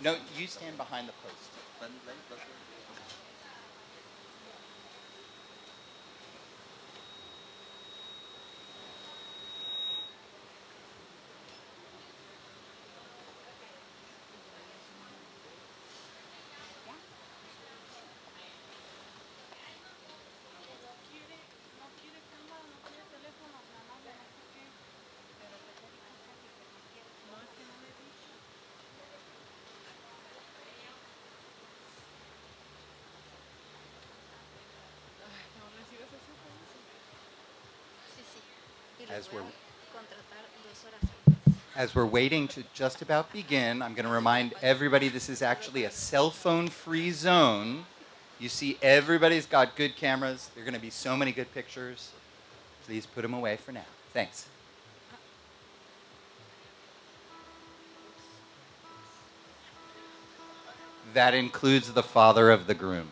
No, you stand behind the post. As we're waiting to just about begin, I'm going to remind everybody this is actually a cell phone-free zone. You see everybody's got good cameras. There are going to be so many good pictures. Please put them away for now. Thanks. That includes the father of the groom.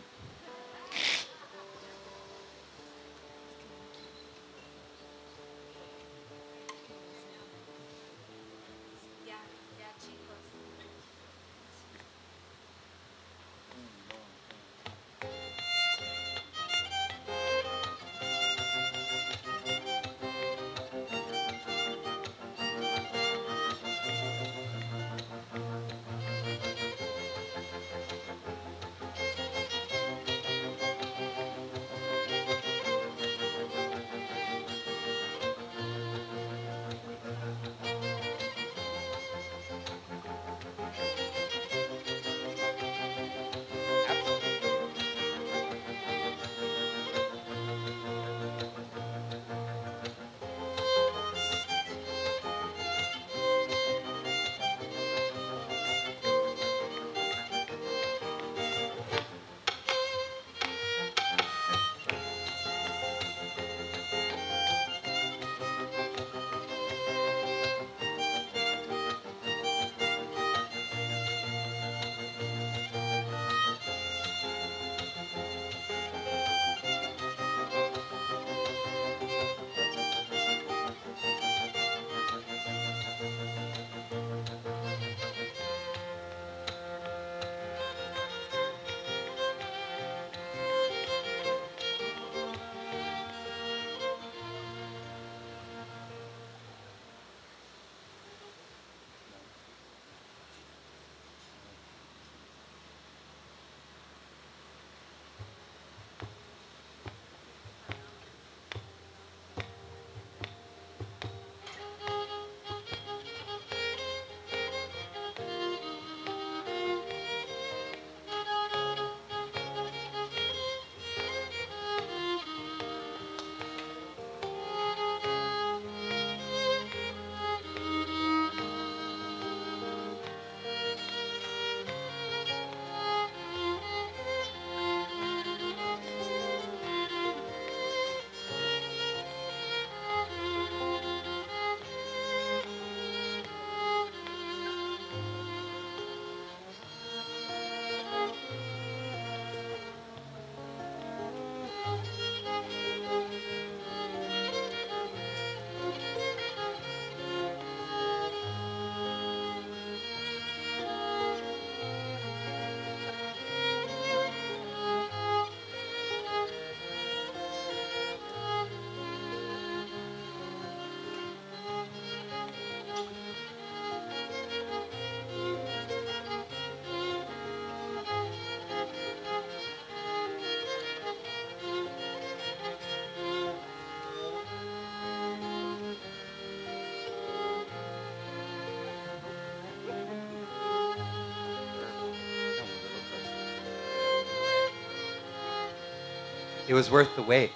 It was worth the wait.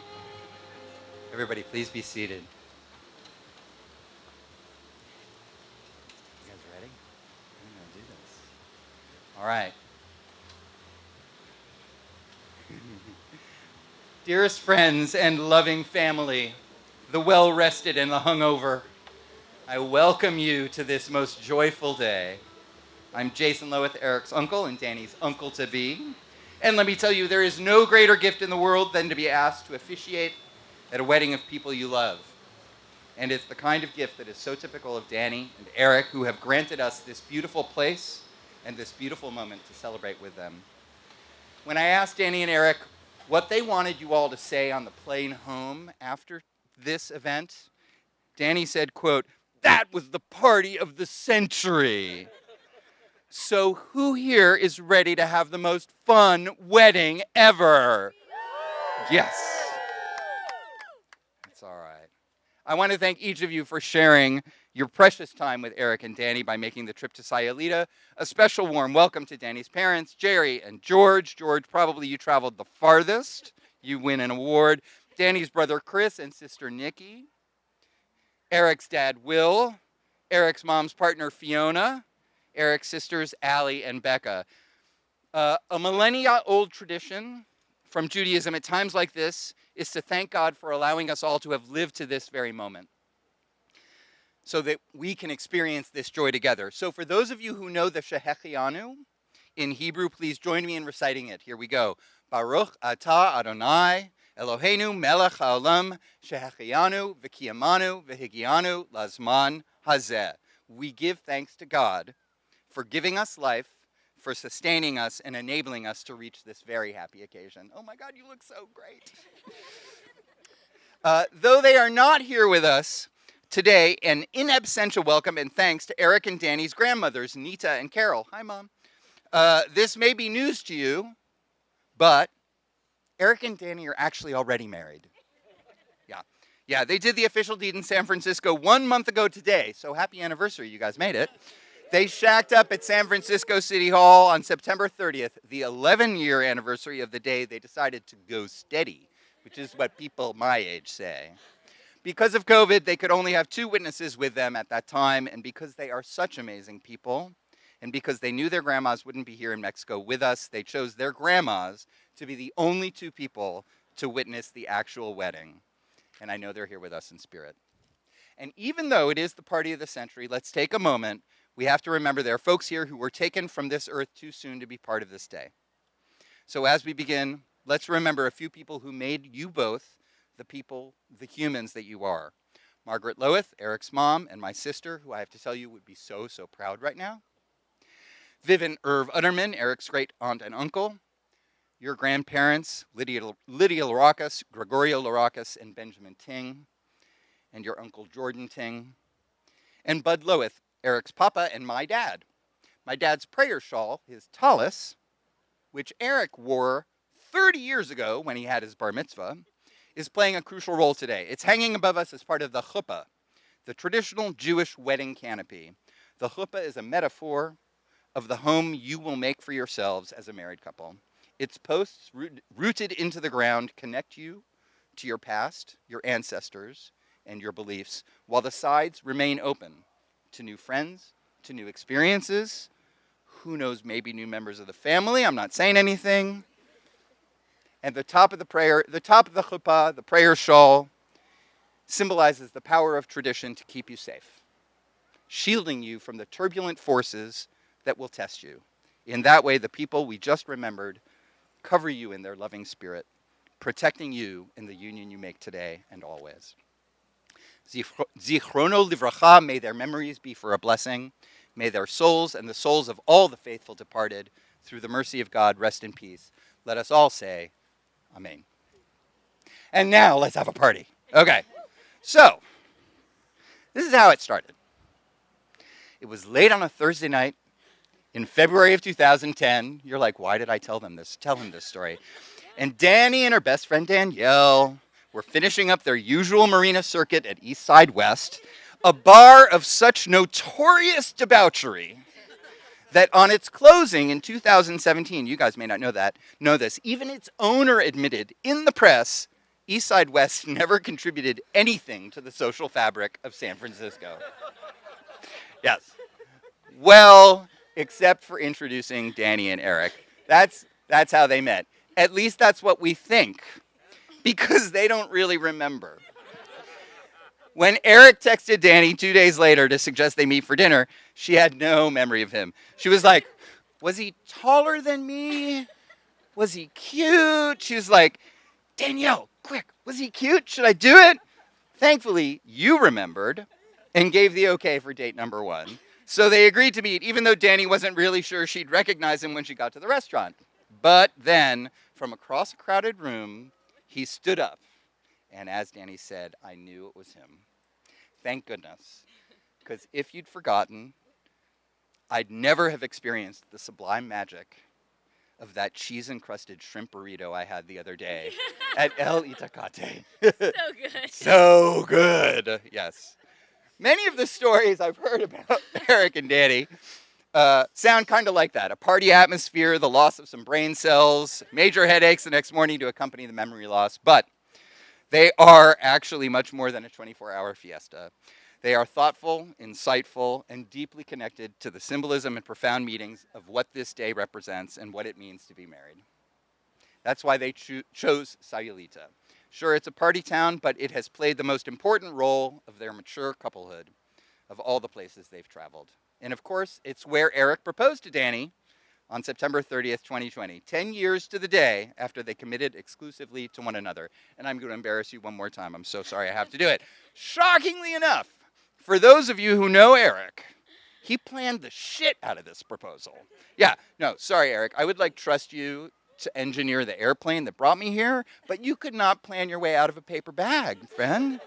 Everybody, please be seated. You guys ready? I'm going to do this. All right. Dearest friends and loving family, the well-rested and the hungover, I welcome you to this most joyful day. I'm Jason Lowith, Eric's uncle and Dani's uncle-to-be. And let me tell you, there is no greater gift in the world than to be asked to officiate at a wedding of people you love. And it's the kind of gift that is so typical of Dani and Erik, who have granted us this beautiful place and this beautiful moment to celebrate with them. When I asked Dani and Erik what they wanted you all to say on the plane home after this event, Dani said, quote, "That was the party of the century." So who here is ready to have the most fun wedding ever? Yes. That's all right. I want to thank each of you for sharing your precious time with Erik and Dani by making the trip to Sayulita. A special warm welcome to Dani's parents, Jerry and George. George, probably you traveled the farthest. You win an award. Dani's brother, Chris, and sister, Nikki. Erik's dad, Will. Erik's mom's partner, Fiona. Erik's sisters, Allie and Becca. A millennia-old tradition from Judaism at times like this is to thank God for allowing us all to have lived to this very moment so that we can experience this joy together. So for those of you who know the Shehechianu in Hebrew, please join me in reciting it. Here we go. Baruch atah Adonai Eloheinu melech haolam shehechianu v'kiyamanu v'higianu lazman hazeh. We give thanks to God for giving us life, for sustaining us, and enabling us to reach this very happy occasion. Oh my God, you look so great. Though they are not here with us today, an in absentia welcome and thanks to Erik and Dani's grandmothers, Nita and Carol. Hi, Mom. This may be news to you, but Erik and Dani are actually already married. Yeah, they did the official deed in San Francisco 1 month ago today, so happy anniversary, you guys made it. They shacked up at San Francisco City Hall on September 30th, the 11-year anniversary of the day they decided to go steady, which is what people my age say. Because of COVID, they could only have 2 witnesses with them at that time, and because they are such amazing people, and because they knew their grandmas wouldn't be here in Mexico with us, they chose their grandmas to be the only 2 people to witness the actual wedding. And I know they're here with us in spirit. And even though it is the party of the century, let's take a moment. We have to remember there are folks here who were taken from this earth too soon to be part of this day. So as we begin, let's remember a few people who made you both the people, the humans that you are. Margaret Loeth, Erik's mom, and my sister, who I have to tell you would be so, so proud right now. Vivian Irv Utterman, Erik's great aunt and uncle. Your grandparents, Lydia Laracus, Gregorio Laracus, and Benjamin Ting. And your uncle Jordan Ting. And Bud Loeth, Erik's papa, and my dad. My dad's prayer shawl, his tallis, which Erik wore 30 years ago when he had his bar mitzvah, is playing a crucial role today. It's hanging above us as part of the chuppah, the traditional Jewish wedding canopy. The chuppah is a metaphor of the home you will make for yourselves as a married couple. Its posts, rooted into the ground, connect you to your past, your ancestors, and your beliefs, while the sides remain open to new friends, to new experiences, who knows, maybe new members of the family. I'm not saying anything. And the top of the chuppah, the prayer shawl, symbolizes the power of tradition to keep you safe, shielding you from the turbulent forces that will test you. In that way, the people we just remembered cover you in their loving spirit, protecting you in the union you make today and always. Zichrono livracha, may their memories be for a blessing. May their souls and the souls of all the faithful departed, through the mercy of God, rest in peace. Let us all say, Amen. And now, let's have a party. Okay, so, this is how it started. It was late on a Thursday night in February of 2010. You're like, why did I tell him this story? And Dani and her best friend Danielle were finishing up their usual marina circuit at East Side West, a bar of such notorious debauchery that on its closing in 2017, you guys may not know this, even its owner admitted in the press, East Side West never contributed anything to the social fabric of San Francisco. Yes. Well, except for introducing Dani and Erik. That's how they met. At least that's what we think, because they don't really remember. When Erik texted Dani 2 days later to suggest they meet for dinner, she had no memory of him. She was like, was he taller than me? Was he cute? She was like, Danielle, quick, was he cute? Should I do it? Thankfully, you remembered and gave the okay for date number 1. So they agreed to meet, even though Dani wasn't really sure she'd recognize him when she got to the restaurant. But then, from across a crowded room, he stood up. And as Dani said, I knew it was him. Thank goodness. Because if you'd forgotten, I'd never have experienced the sublime magic of that cheese-encrusted shrimp burrito I had the other day at El Itacate. So good. So good, yes. Many of the stories I've heard about Erik and Dani sound kind of like that. A party atmosphere, the loss of some brain cells, major headaches the next morning to accompany the memory loss. But they are actually much more than a 24-hour fiesta. They are thoughtful, insightful, and deeply connected to the symbolism and profound meanings of what this day represents and what it means to be married. That's why they chose Sayulita. Sure, it's a party town, but it has played the most important role of their mature couplehood of all the places they've traveled. And of course, it's where Erik proposed to Dani on September 30th, 2020, 10 years to the day after they committed exclusively to one another. And I'm going to embarrass you one more time. I'm so sorry I have to do it. Shockingly enough, for those of you who know Erik, he planned the shit out of this proposal. Yeah, no, sorry, Erik. I would trust you to engineer the airplane that brought me here, but you could not plan your way out of a paper bag, friend.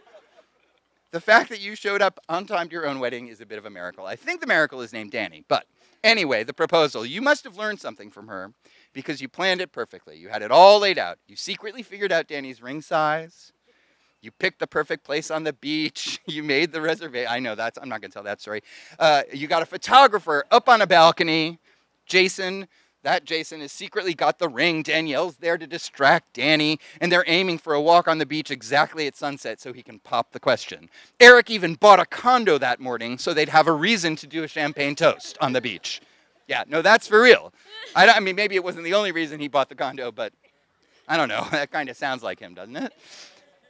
The fact that you showed up on time to your own wedding is a bit of a miracle. I think the miracle is named Dani, but anyway, the proposal. You must have learned something from her because you planned it perfectly. You had it all laid out. You secretly figured out Dani's ring size. You picked the perfect place on the beach. You made the reservation. I know I'm not going to tell that story. You got a photographer up on a balcony. Jason has secretly got the ring. Danielle's there to distract Dani, and they're aiming for a walk on the beach exactly at sunset so he can pop the question. Erik even bought a condo that morning so they'd have a reason to do a champagne toast on the beach. Yeah, no, that's for real. I mean, maybe it wasn't the only reason he bought the condo, but I don't know. That kind of sounds like him, doesn't it?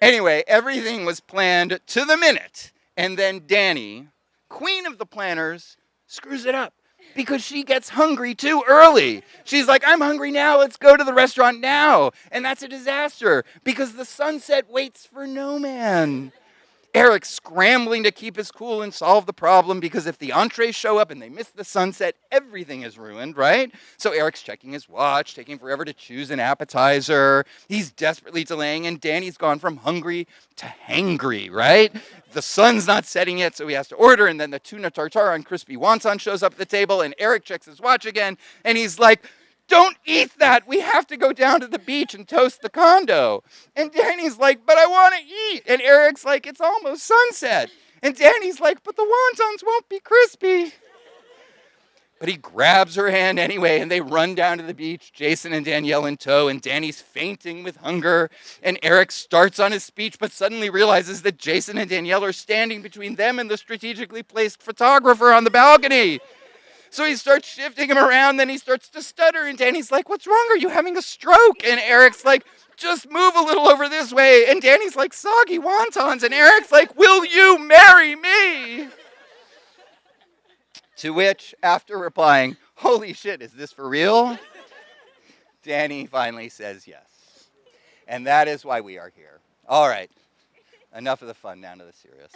Anyway, everything was planned to the minute, and then Dani, queen of the planners, screws it up. Because she gets hungry too early. She's like, I'm hungry now, let's go to the restaurant now. And that's a disaster because the sunset waits for no man. Erik's scrambling to keep his cool and solve the problem because if the entrees show up and they miss the sunset, everything is ruined, right? So Erik's checking his watch, taking forever to choose an appetizer. He's desperately delaying, and Dani's gone from hungry to hangry, right? The sun's not setting yet, so he has to order, and then the tuna tartare on crispy wonton shows up at the table, and Erik checks his watch again, and he's like, don't eat that. We have to go down to the beach and toast the condo. And Dani's like, but I want to eat. And Erik's like, it's almost sunset. And Dani's like, but the wontons won't be crispy. But he grabs her hand anyway, and they run down to the beach, Jason and Danielle in tow, and Dani's fainting with hunger. And Erik starts on his speech, but suddenly realizes that Jason and Danielle are standing between them and the strategically placed photographer on the balcony. So he starts shifting him around, then he starts to stutter, and Dani's like, what's wrong? Are you having a stroke? And Erik's like, just move a little over this way. And Dani's like, soggy wontons. And Erik's like, will you marry me? To which, after replying, holy shit, is this for real? Dani finally says yes. And that is why we are here. All right, enough of the fun, down to the serious.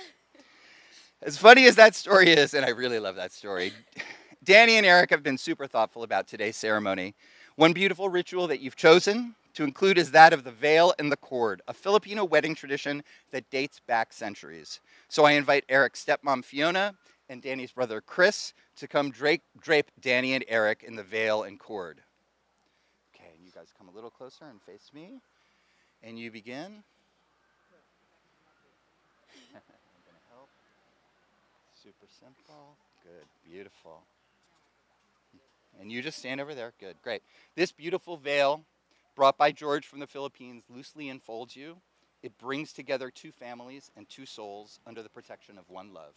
As funny as that story is, and I really love that story, Dani and Erik have been super thoughtful about today's ceremony. One beautiful ritual that you've chosen to include is that of the veil and the cord, a Filipino wedding tradition that dates back centuries. So I invite Erik's stepmom, Fiona, and Dani's brother, Chris, to come drape Dani and Erik in the veil and cord. Okay, and you guys come a little closer and face me. And you begin. I'm going to help. Super simple. Good, beautiful. And you just stand over there. Good, great. This beautiful veil, brought by George from the Philippines, loosely enfolds you. It brings together two families and two souls under the protection of one love.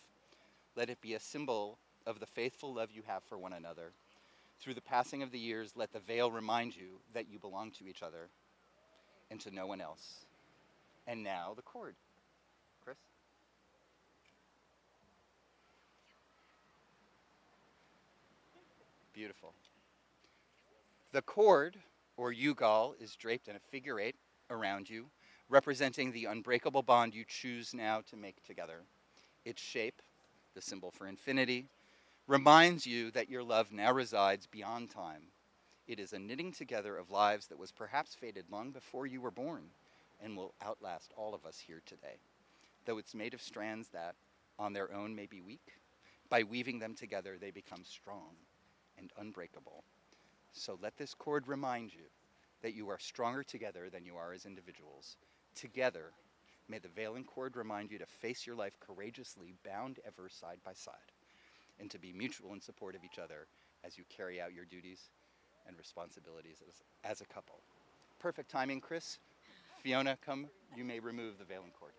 Let it be a symbol of the faithful love you have for one another. Through the passing of the years, let the veil remind you that you belong to each other and to no one else. And now the cord. Chris? Beautiful. The cord, or yugal, is draped in a figure eight around you, representing the unbreakable bond you choose now to make together. Its shape, the symbol for infinity, reminds you that your love now resides beyond time. It is a knitting together of lives that was perhaps fated long before you were born and will outlast all of us here today. Though it's made of strands that, on their own, may be weak, by weaving them together, they become strong and unbreakable. So let this cord remind you that you are stronger together than you are as individuals. Together, may the veiling cord remind you to face your life courageously, bound ever side by side, and to be mutual in support of each other as you carry out your duties and responsibilities as a couple. Perfect timing, Chris. Fiona, come. You may remove the veiling cord.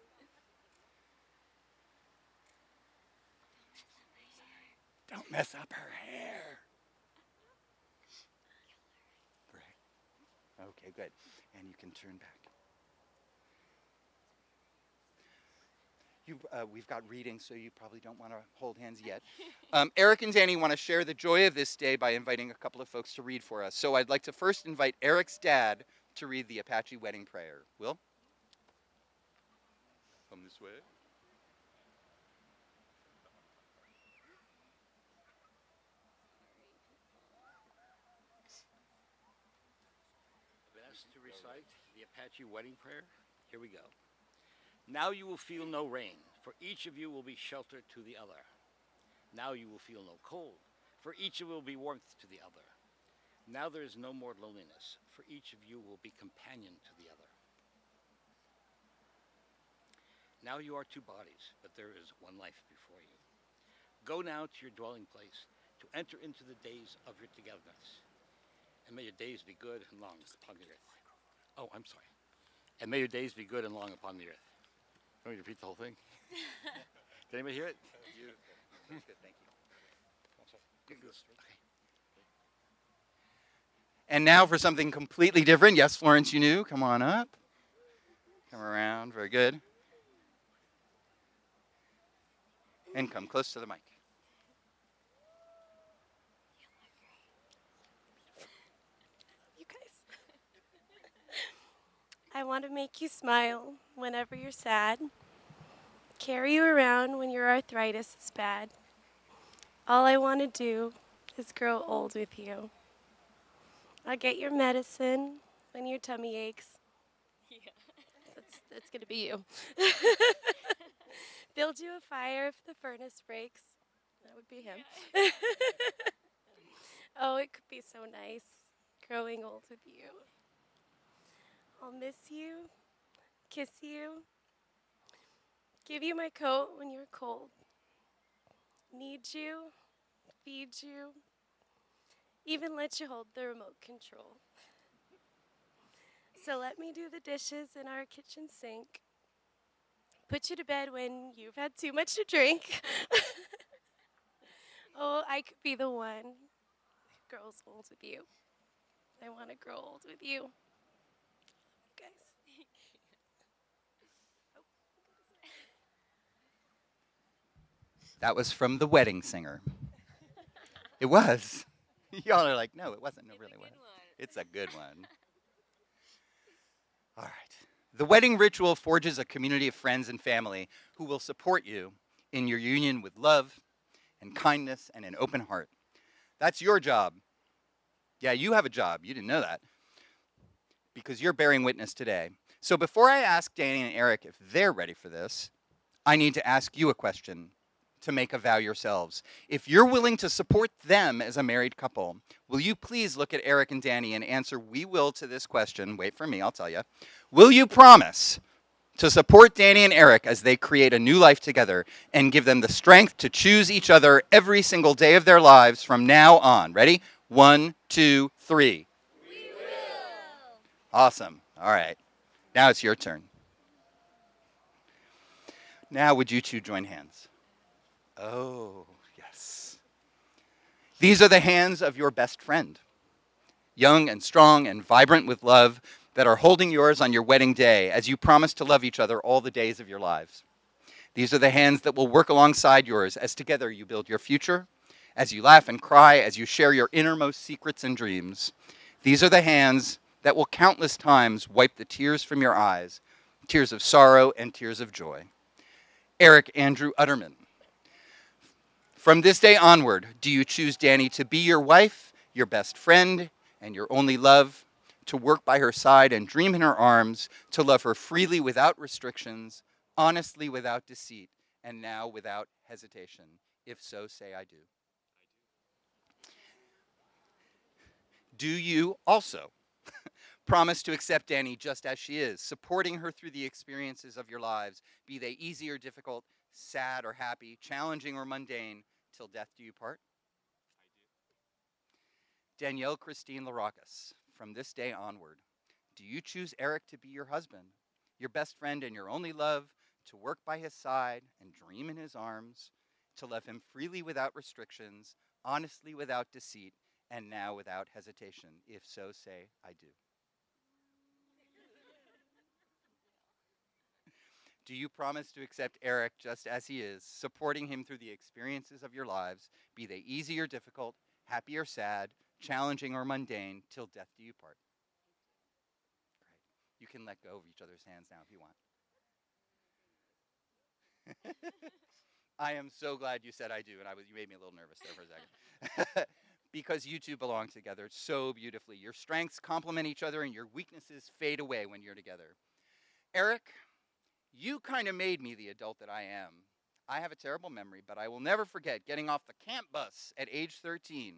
Don't mess up her hair. Great. Okay, good. And you can turn back. We've got reading, so you probably don't want to hold hands yet. Erik and Dani want to share the joy of this day by inviting a couple of folks to read for us. So I'd like to first invite Erik's dad to read the Apache wedding prayer. Will? Come this way. Best to recite the Apache wedding prayer. Here we go. Now you will feel no rain, for each of you will be shelter to the other. Now you will feel no cold, for each of you will be warmth to the other. Now there is no more loneliness, for each of you will be companion to the other. Now you are two bodies, but there is one life before you. Go now to your dwelling place, to enter into the days of your togetherness. And may your days be good and long upon the earth. Oh, I'm sorry. And may your days be good and long upon the earth. Let me repeat the whole thing. Did anybody hear it? Beautiful. That's good, thank you. Okay. And now for something completely different. Yes, Florence, you knew. Come on up. Come around. Very good. And come close to the mic. You guys. I want to make you smile whenever you're sad. Carry you around when your arthritis is bad. All I want to do is grow old with you. I'll get your medicine when your tummy aches. Yeah. That's going to be you. Build you a fire if the furnace breaks. That would be him. Yeah. Oh, it could be so nice growing old with you. I'll miss you, kiss you, give you my coat when you're cold, need you, feed you, even let you hold the remote control. So let me do the dishes in our kitchen sink, put you to bed when you've had too much to drink. Oh, I could be the one who grows old with you. I want to grow old with you. Guys. That was from The Wedding Singer. It was. Y'all are like, no, it wasn't. No, It's really a good wasn't. one. It's a good one. All right. The wedding ritual forges a community of friends and family who will support you in your union with love and kindness and an open heart. That's your job. Yeah, you have a job. You didn't know that. Because you're bearing witness today. So before I ask Dani and Erik if they're ready for this, I need to ask you a question to make a vow yourselves. If you're willing to support them as a married couple, will you please look at Erik and Dani and answer "we will" to this question? Wait for me, I'll tell you. Will you promise to support Dani and Erik as they create a new life together and give them the strength to choose each other every single day of their lives from now on? Ready? 1, 2, 3. We will. Awesome. All right. Now it's your turn. Now would you two join hands? Oh, yes. These are the hands of your best friend, young and strong and vibrant with love, that are holding yours on your wedding day as you promise to love each other all the days of your lives. These are the hands that will work alongside yours as together you build your future, as you laugh and cry, as you share your innermost secrets and dreams. These are the hands that will countless times wipe the tears from your eyes, tears of sorrow and tears of joy. Erik Andrew Utterman, From this day onward, do you choose Dani to be your wife, your best friend, and your only love, to work by her side and dream in her arms, to love her freely without restrictions, honestly without deceit, and now without hesitation? If so, say I do. Do you also promise to accept Dani just as she is, supporting her through the experiences of your lives, be they easy or difficult, sad or happy, challenging or mundane, till death do you part? Danielle Christine Laracas, from this day onward, do you choose Erik to be your husband, your best friend and your only love, to work by his side and dream in his arms, to love him freely without restrictions, honestly without deceit, and now without hesitation? If so, say, I do. Do you promise to accept Erik just as he is, supporting him through the experiences of your lives, be they easy or difficult, happy or sad, challenging or mundane, till death do you part? Great. You can let go of each other's hands now if you want. I am so glad you said I do, and you made me a little nervous there for a second. Because you two belong together so beautifully. Your strengths complement each other, and your weaknesses fade away when you're together. Erik, you kind of made me the adult that I am. I have a terrible memory, but I will never forget getting off the camp bus at age 13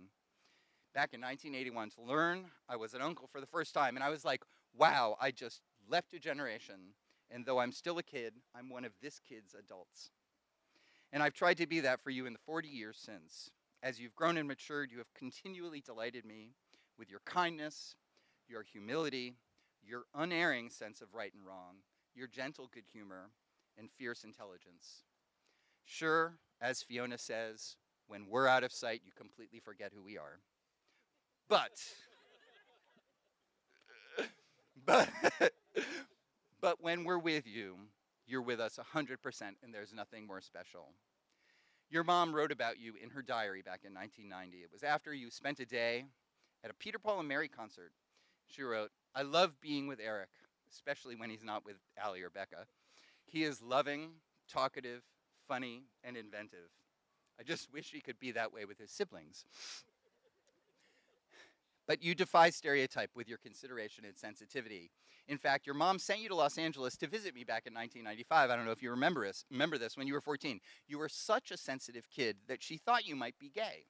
back in 1981 to learn I was an uncle for the first time. And I was like, wow, I just left a generation. And though I'm still a kid, I'm one of this kid's adults. And I've tried to be that for you in the 40 years since. As you've grown and matured, you have continually delighted me with your kindness, your humility, your unerring sense of right and wrong, your gentle good humor, and fierce intelligence. Sure, as Fiona says, when we're out of sight, you completely forget who we are. But, but when we're with you, you're with us 100%, and there's nothing more special. Your mom wrote about you in her diary back in 1990. It was after you spent a day at a Peter, Paul, and Mary concert. She wrote, I love being with Erik, especially when he's not with Allie or Becca. He is loving, talkative, funny, and inventive. I just wish he could be that way with his siblings. But you defy stereotype with your consideration and sensitivity. In fact, your mom sent you to Los Angeles to visit me back in 1995. I don't know if you remember this when you were 14. You were such a sensitive kid that she thought you might be gay.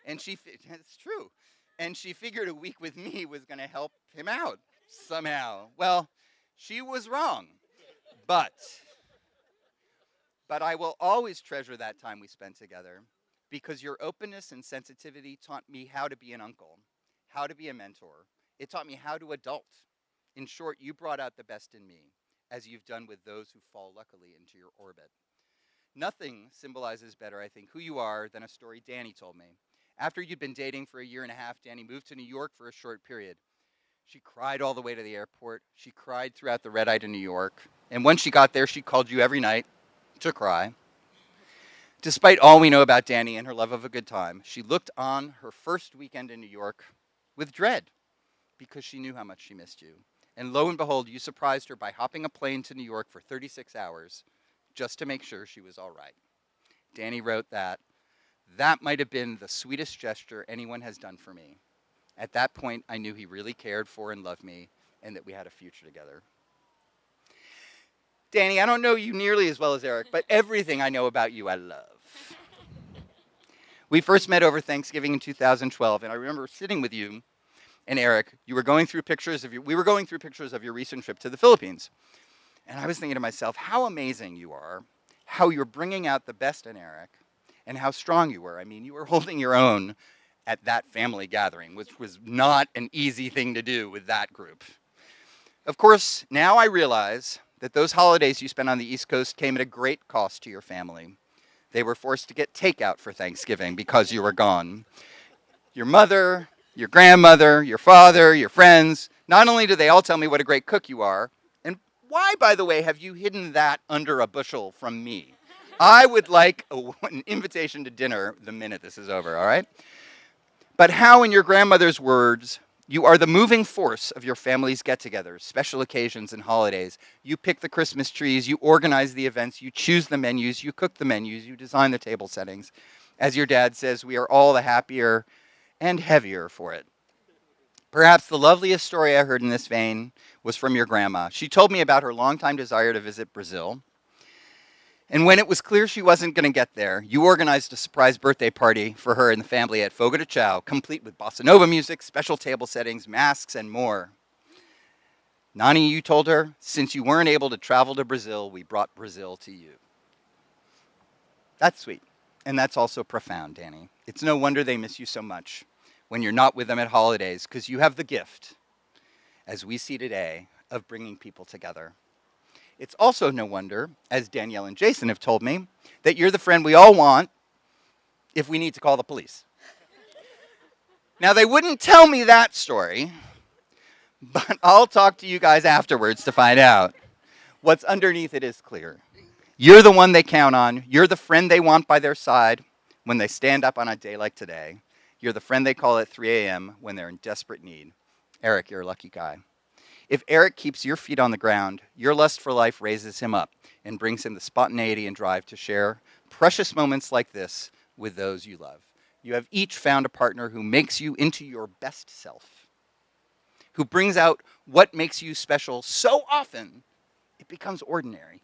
And it's true. And she figured a week with me was going to help him out somehow. Well, she was wrong. But I will always treasure that time we spent together, because your openness and sensitivity taught me how to be an uncle, how to be a mentor. It taught me how to adult. In short, you brought out the best in me, as you've done with those who fall luckily into your orbit. Nothing symbolizes better, I think, who you are than a story Dani told me. After you'd been dating for a year and a half, Dani moved to New York for a short period. She cried all the way to the airport. She cried throughout the red eye to New York. And when she got there, she called you every night to cry. Despite all we know about Dani and her love of a good time, she looked on her first weekend in New York with dread, because she knew how much she missed you. And lo and behold, you surprised her by hopping a plane to New York for 36 hours just to make sure she was all right. Dani wrote that might have been the sweetest gesture anyone has done for me. At that point, I knew he really cared for and loved me, and that we had a future together. Dani, I don't know you nearly as well as Erik, but everything I know about you, I love. We first met over Thanksgiving in 2012, and I remember sitting with you and Erik. We were going through pictures of your recent trip to the Philippines. And I was thinking to myself, how amazing you are, how you're bringing out the best in Erik, and how strong you were. I mean, you were holding your own at that family gathering, which was not an easy thing to do with that group. Of course, now I realize that those holidays you spent on the East Coast came at a great cost to your family. They were forced to get takeout for Thanksgiving because you were gone. Your mother, your grandmother, your father, your friends, not only do they all tell me what a great cook you are, and why, by the way, have you hidden that under a bushel from me? I would like an invitation to dinner the minute this is over, all right? But how, in your grandmother's words, you are the moving force of your family's get-togethers, special occasions, and holidays. You pick the Christmas trees, you organize the events, you choose the menus, you cook the menus, you design the table settings. As your dad says, we are all the happier and heavier for it. Perhaps the loveliest story I heard in this vein was from your grandma. She told me about her longtime desire to visit Brazil. And when it was clear she wasn't going to get there, you organized a surprise birthday party for her and the family at Fogo de Chao, complete with bossa nova music, special table settings, masks, and more. Nani, you told her, since you weren't able to travel to Brazil, we brought Brazil to you. That's sweet. And that's also profound, Dani. It's no wonder they miss you so much when you're not with them at holidays, because you have the gift, as we see today, of bringing people together. It's also no wonder, as Danielle and Jason have told me, that you're the friend we all want if we need to call the police. Now, they wouldn't tell me that story, but I'll talk to you guys afterwards to find out. What's underneath it is clear. You're the one they count on. You're the friend they want by their side when they stand up on a day like today. You're the friend they call at 3 a.m. when they're in desperate need. Erik, you're a lucky guy. If Erik keeps your feet on the ground, your lust for life raises him up and brings him the spontaneity and drive to share precious moments like this with those you love. You have each found a partner who makes you into your best self, who brings out what makes you special so often it becomes ordinary.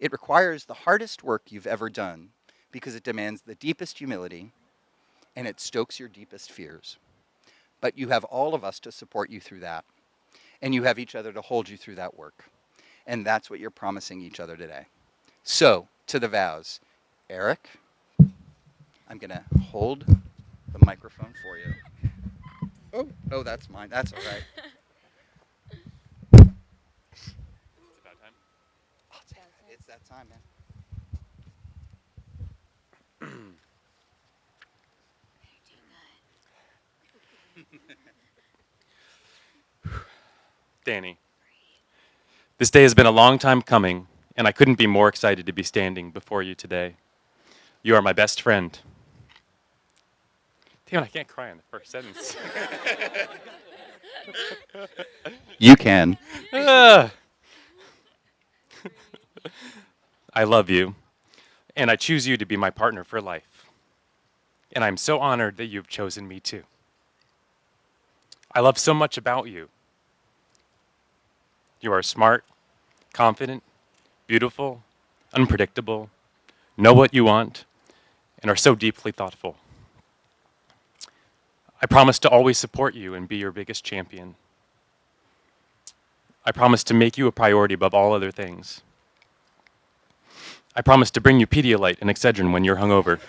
It requires the hardest work you've ever done because it demands the deepest humility and it stokes your deepest fears. But you have all of us to support you through that. And you have each other to hold you through that work. And that's what you're promising each other today. So, to the vows. Erik, I'm going to hold the microphone for you. Oh, that's mine. That's all right. It's about time. I'll take that. It's that time, man. Dani, this day has been a long time coming, and I couldn't be more excited to be standing before you today. You are my best friend. Damn, I can't cry in the first sentence. You can. I love you, and I choose you to be my partner for life. And I'm so honored that you've chosen me too. I love so much about you. You are smart, confident, beautiful, unpredictable, know what you want, and are so deeply thoughtful. I promise to always support you and be your biggest champion. I promise to make you a priority above all other things. I promise to bring you Pedialyte and Excedrin when you're hungover.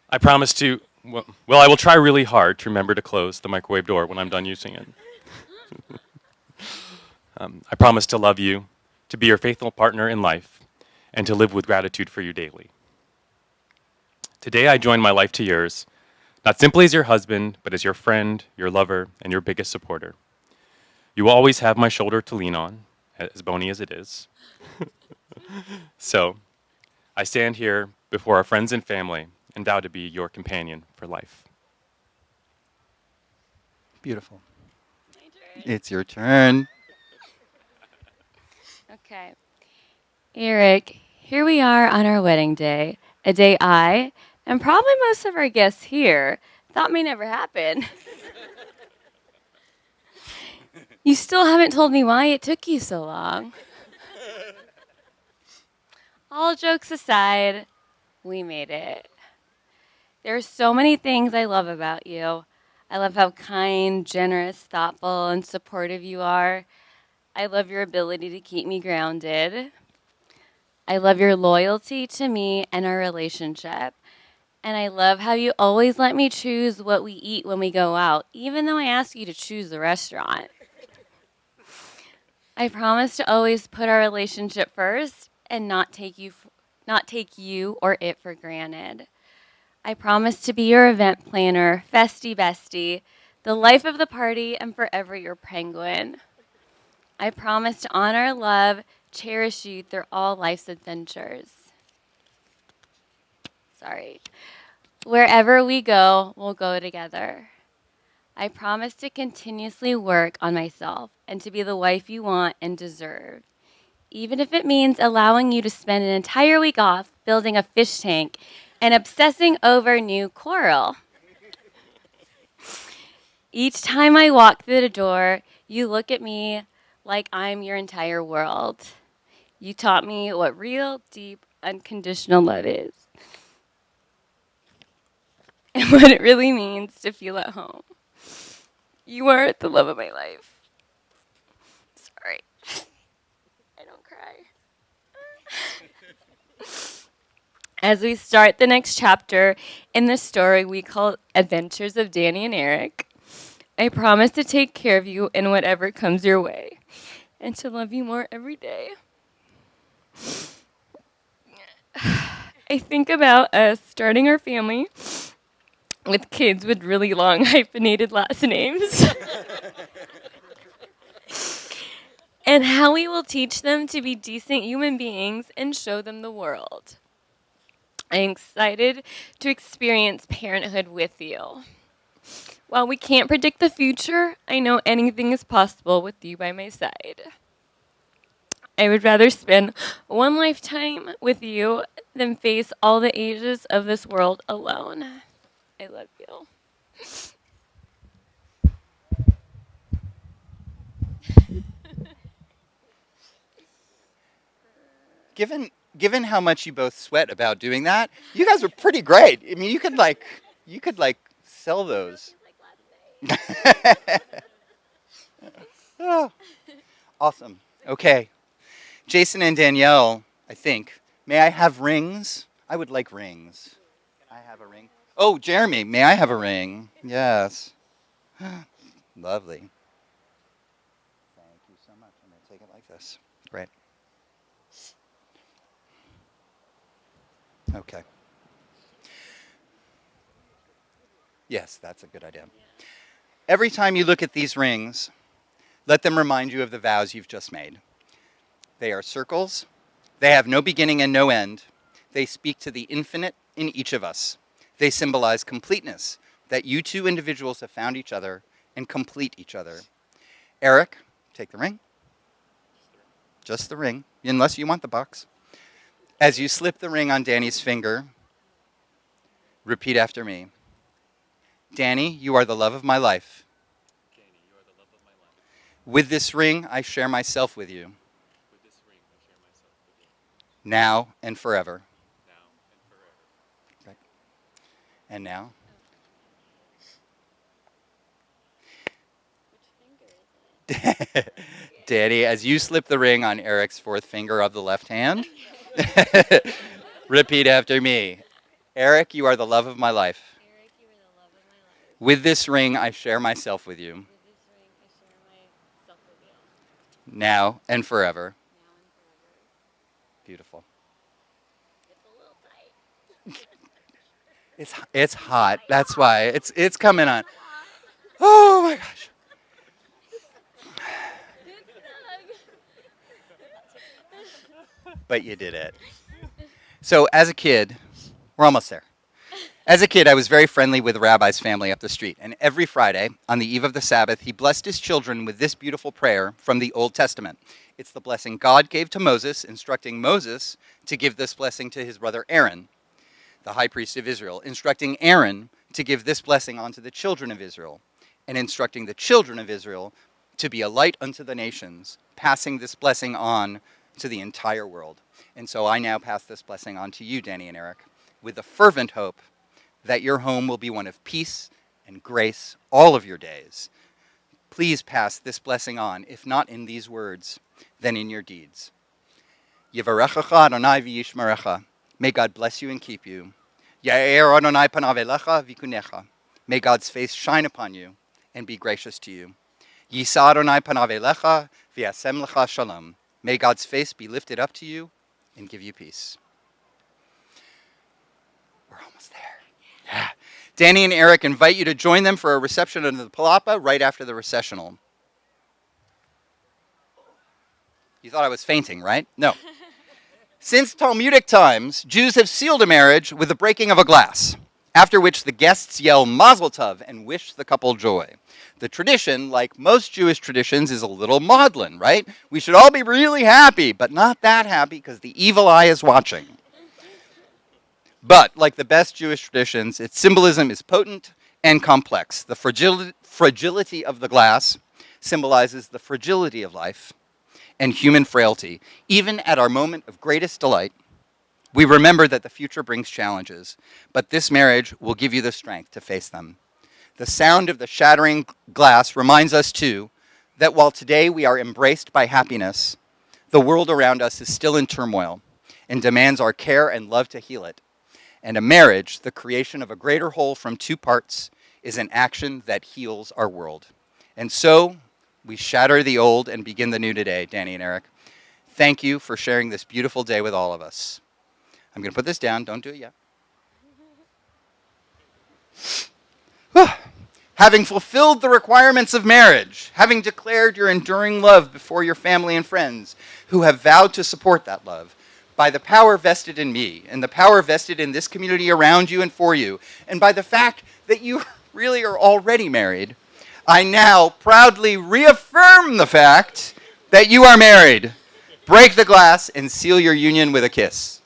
I promise to, well, I will try really hard to remember to close the microwave door when I'm done using it. I promise to love you, to be your faithful partner in life, and to live with gratitude for you daily. Today I join my life to yours, not simply as your husband, but as your friend, your lover, and your biggest supporter. You will always have my shoulder to lean on, as bony as it is. So, I stand here before our friends and family and vow to be your companion for life. Beautiful. It's your turn. Okay. Erik, here we are on our wedding day, a day I, and probably most of our guests here, thought may never happen. You still haven't told me why it took you so long. All jokes aside, we made it. There are so many things I love about you. I love how kind, generous, thoughtful, and supportive you are. I love your ability to keep me grounded. I love your loyalty to me and our relationship. And I love how you always let me choose what we eat when we go out, even though I ask you to choose the restaurant. I promise to always put our relationship first and not take you or it for granted. I promise to be your event planner, festy bestie, the life of the party, and forever your penguin. I promise to honor, love, cherish you through all life's adventures. Wherever we go, we'll go together. I promise to continuously work on myself and to be the wife you want and deserve. even if it means allowing you to spend an entire week off building a fish tank and obsessing over new coral. Each time I walk through the door, you look at me like I'm your entire world. You taught me what real, deep, unconditional love is. And what it really means to feel at home. You are the love of my life. Sorry. I don't cry. As we start the next chapter in the story we call Adventures of Dani and Erik, I promise to take care of you in whatever comes your way and to love you more every day. I think about us starting our family with kids with really long hyphenated last names and how we will teach them to be decent human beings and show them the world. I'm excited to experience parenthood with you. While we can't predict the future, I know anything is possible with you by my side. I would rather spend one lifetime with you than face all the ages of this world alone. I love you. Given how much you both sweat about doing that, you guys are pretty great. I mean, you could sell those. Oh, awesome. Okay. Jason and Danielle, I think. May I have rings? I would like rings. I have a ring. Oh, Jeremy, may I have a ring? Yes. Lovely. Thank you so much. I'm going to take it like this. Great. Okay. Yes, that's a good idea. Every time you look at these rings, let them remind you of the vows you've just made. They are circles. They have no beginning and no end. They speak to the infinite in each of us. They symbolize completeness, that you two individuals have found each other and complete each other. Erik, take the ring. Just the ring, unless you want the box. As you slip the ring on Dani's finger, repeat after me. Dani, you are the love of my life. Dani, you are the love of my life. With this ring, I share myself with you. With this ring, I share myself with you. Now and forever. Now and forever. Right. And now? Which finger is it? Dani, as you slip the ring on Erik's fourth finger of the left hand, repeat after me. Erik, you are the love of my life. Erik, you are the love of my life. With this ring, I share myself with you. With this ring, I share myself with you. Now and forever. Now and forever. Beautiful. It's a little tight. It's hot. That's why. It's coming on. Oh my gosh. But you did it. So as a kid, we're almost there. As a kid, I was very friendly with the rabbi's family up the street. And every Friday, on the eve of the Sabbath, he blessed his children with this beautiful prayer from the Old Testament. It's the blessing God gave to Moses, instructing Moses to give this blessing to his brother Aaron, the high priest of Israel, instructing Aaron to give this blessing onto the children of Israel, and instructing the children of Israel to be a light unto the nations, passing this blessing on to the entire world. And so I now pass this blessing on to you, Dani and Erik, with the fervent hope that your home will be one of peace and grace all of your days. Please pass this blessing on, if not in these words, then in your deeds. Yivarechacha Adonai v'yishmerecha. May God bless you and keep you. Ya'er Adonai panav elecha v'kunecha. May God's face shine upon you and be gracious to you. Yisa Adonai panav elecha v'yasem lecha shalom. May God's face be lifted up to you and give you peace. We're almost there. Yeah. Dani and Erik invite you to join them for a reception under the Palapa right after the recessional. You thought I was fainting, right? No. Since Talmudic times, Jews have sealed a marriage with the breaking of a glass. after which the guests yell Mazel Tov and wish the couple joy. The tradition, like most Jewish traditions, is a little maudlin, right? We should all be really happy, but not that happy because the evil eye is watching. But, like the best Jewish traditions, its symbolism is potent and complex. The fragility of the glass symbolizes the fragility of life and human frailty. Even at our moment of greatest delight, we remember that the future brings challenges, but this marriage will give you the strength to face them. The sound of the shattering glass reminds us, too, that while today we are embraced by happiness, the world around us is still in turmoil and demands our care and love to heal it. And a marriage, the creation of a greater whole from two parts, is an action that heals our world. And so, we shatter the old and begin the new today, Dani and Erik. Thank you for sharing this beautiful day with all of us. I'm going to put this down. Don't do it yet. Having fulfilled the requirements of marriage, having declared your enduring love before your family and friends who have vowed to support that love, by the power vested in me and the power vested in this community around you and for you, and by the fact that you really are already married, I now proudly reaffirm the fact that you are married. Break the glass and seal your union with a kiss.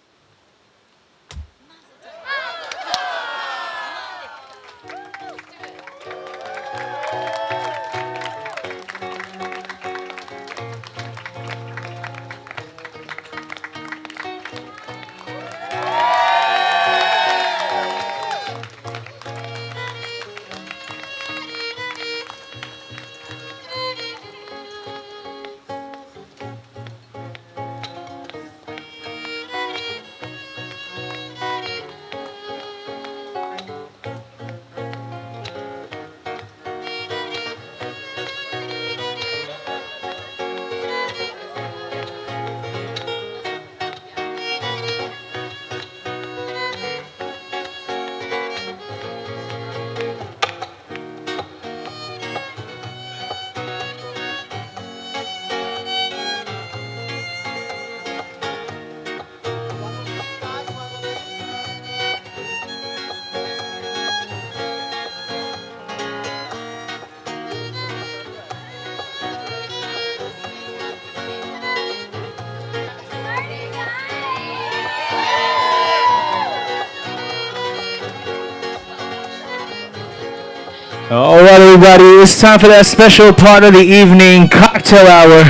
All right, everybody, it's time for that special part of the evening, cocktail hour.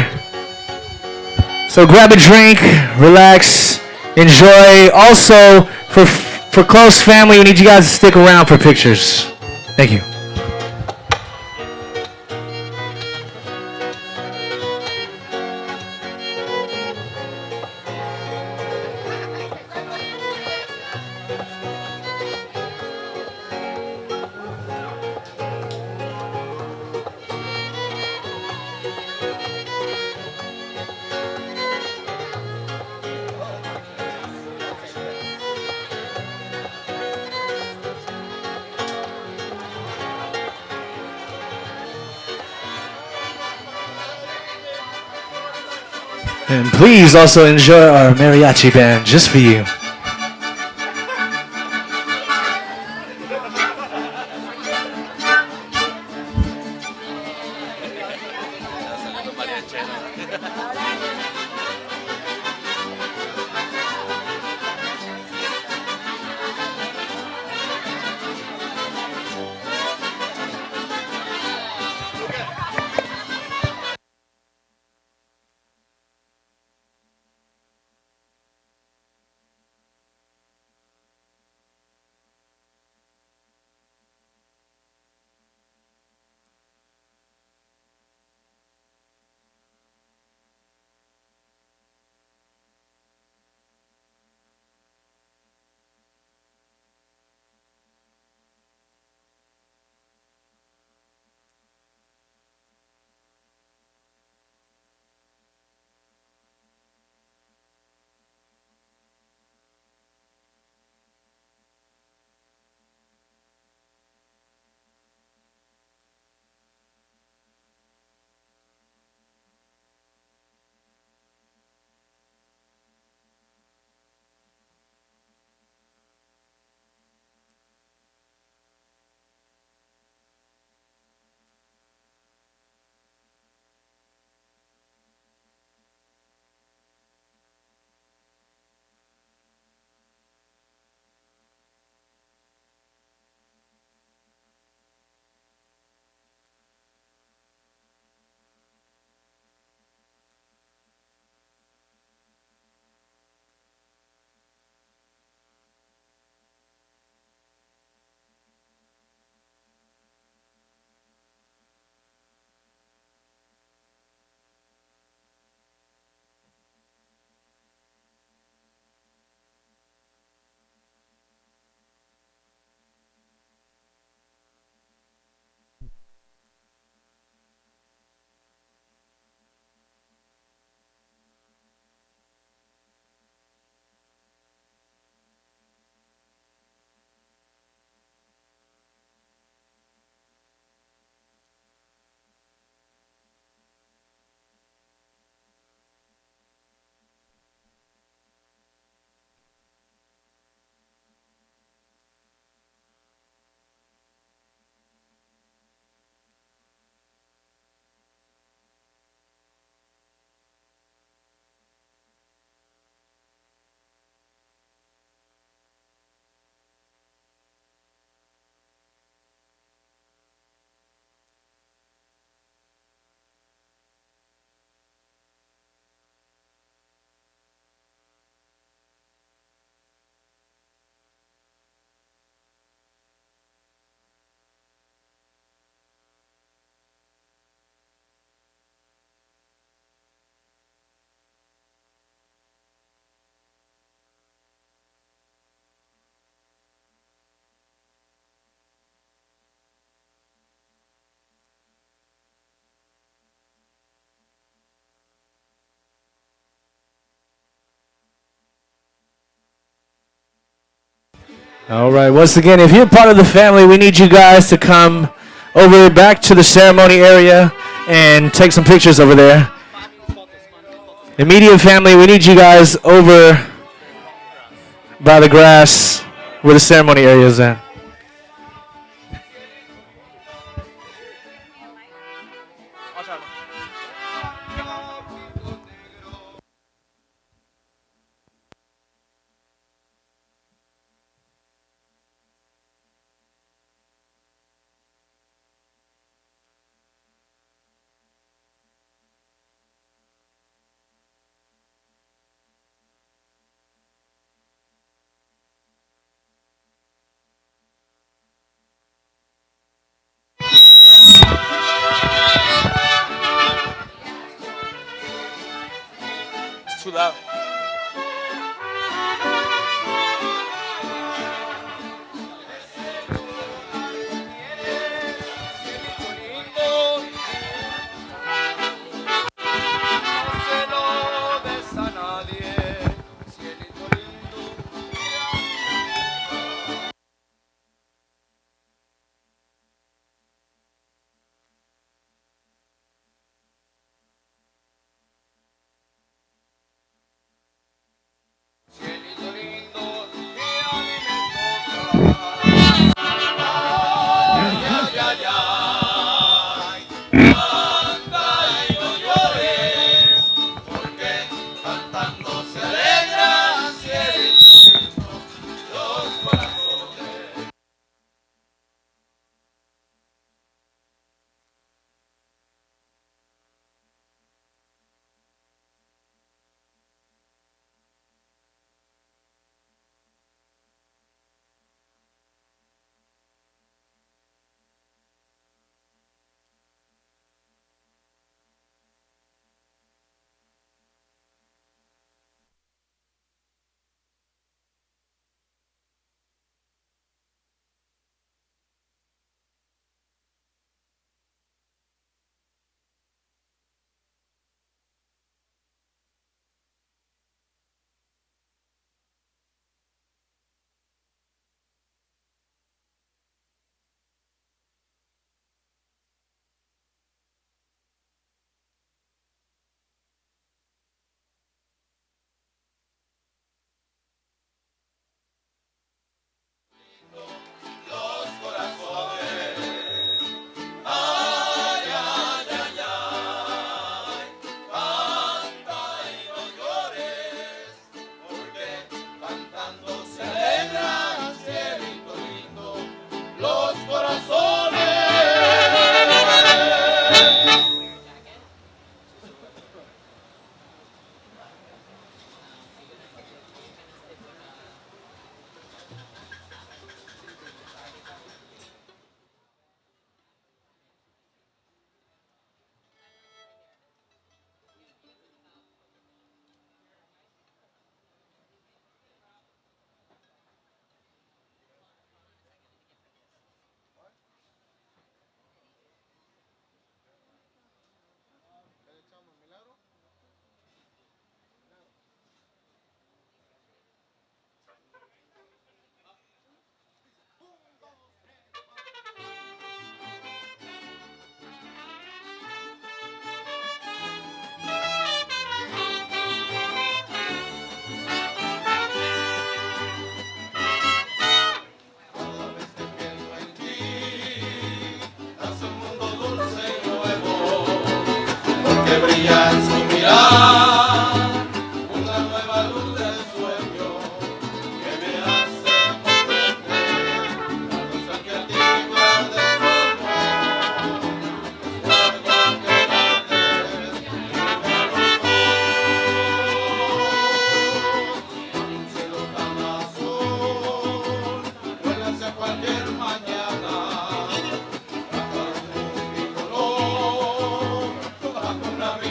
So grab a drink, relax, enjoy. Also, for close family, we need you guys to stick around for pictures. Thank you. And please also enjoy our mariachi band just for you. All right. Once again, if you're part of the family, we need you guys to come over back to the ceremony area and take some pictures over there. Immediate family, we need you guys over by the grass where the ceremony area is at. It's too loud.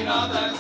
Mirada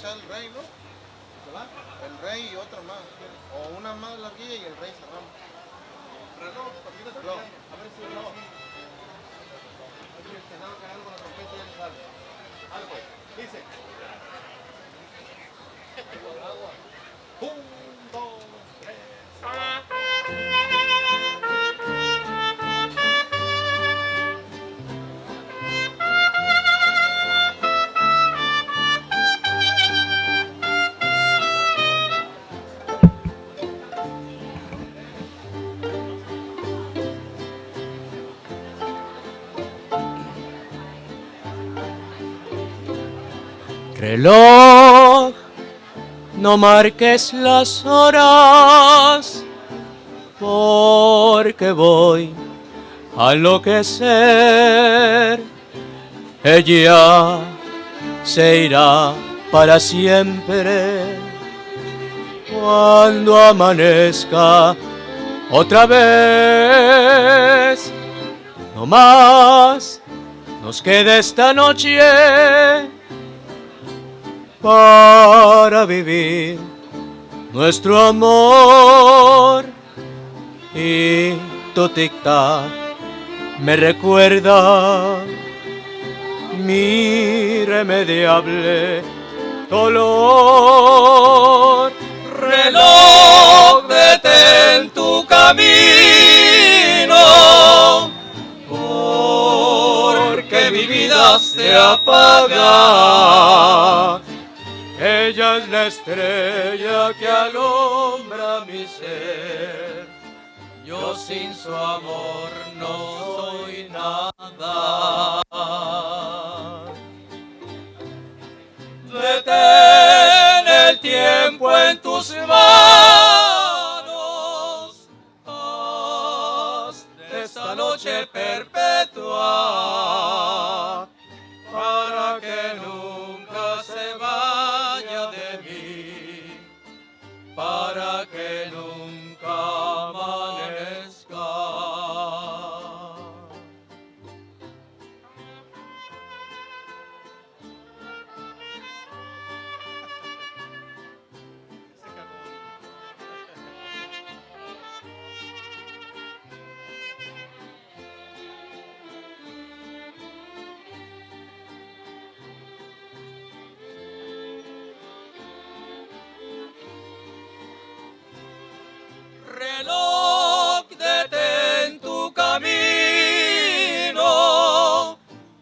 El rey, ¿no? El rey y otra más. O una más larguilla y el rey cerramos. Reloj, reloj. A ver si reloj. Aquí el senado cagando con la trompeta y ya le sale. Dale pues. Dice. Un, dos, tres. Reloj, no marques las horas, porque voy a enloquecer. Ella se irá para siempre cuando amanezca otra vez. No más nos queda esta noche para vivir nuestro amor. Y tu tic-tac me recuerda mi irremediable dolor. Reloj, detén tu camino, porque mi vida se apaga. Ella es la estrella que alumbra mi ser. Yo sin su amor no soy nada. Detén el tiempo en tus manos. Haz de esta noche perpetua para que nunca se vaya de mí, para que nunca amanezca. Reloj, detén tu camino,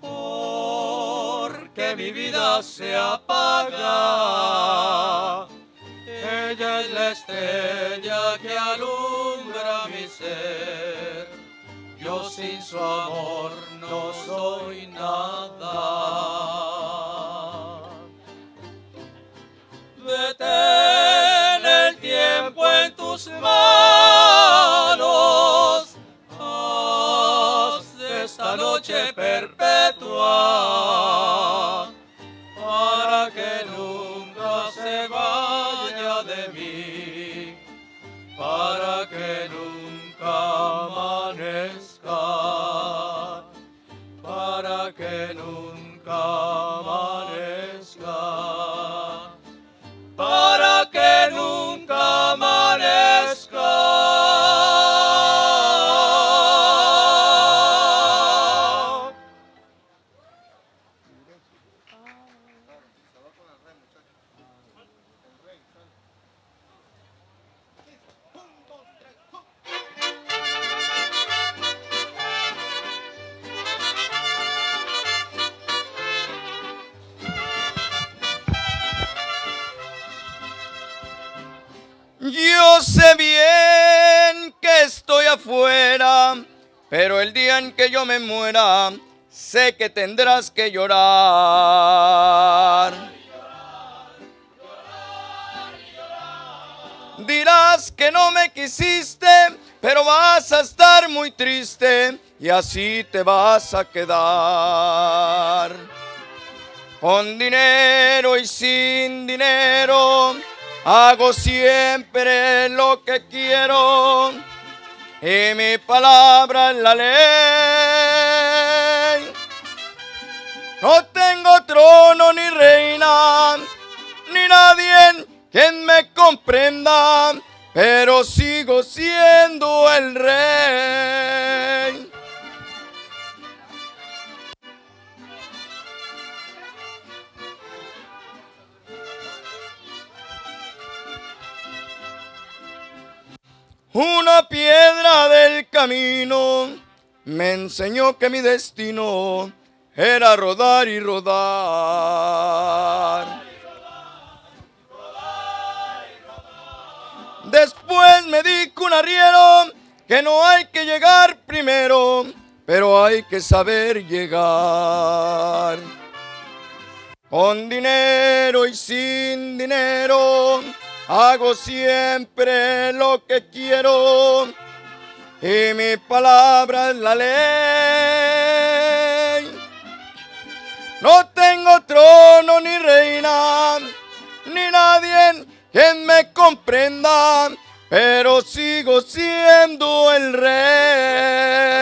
porque mi vida se apaga. Ella es la estrella que alumbra mi ser. Yo sin su amor no soy nada. Detén el tiempo en tus manos, haz de esta noche perpetua para que nunca se vaya de mí, para que nunca amanezca. afuera, pero el día en que yo me muera, sé que tendrás que llorar. Dirás que no me quisiste, pero vas a estar muy triste y así te vas a quedar. Con dinero y sin dinero, hago siempre lo que quiero y mi palabra es la ley. No tengo trono ni reina, ni nadie quien me comprenda, pero sigo siendo el rey. Una piedra del camino me enseñó que mi destino era rodar y rodar. Después me dijo un arriero que no hay que llegar primero, pero hay que saber llegar. Con dinero y sin dinero, hago siempre lo que quiero y mi palabra es la ley. No tengo trono ni reina, ni nadie quien me comprenda, pero sigo siendo el rey.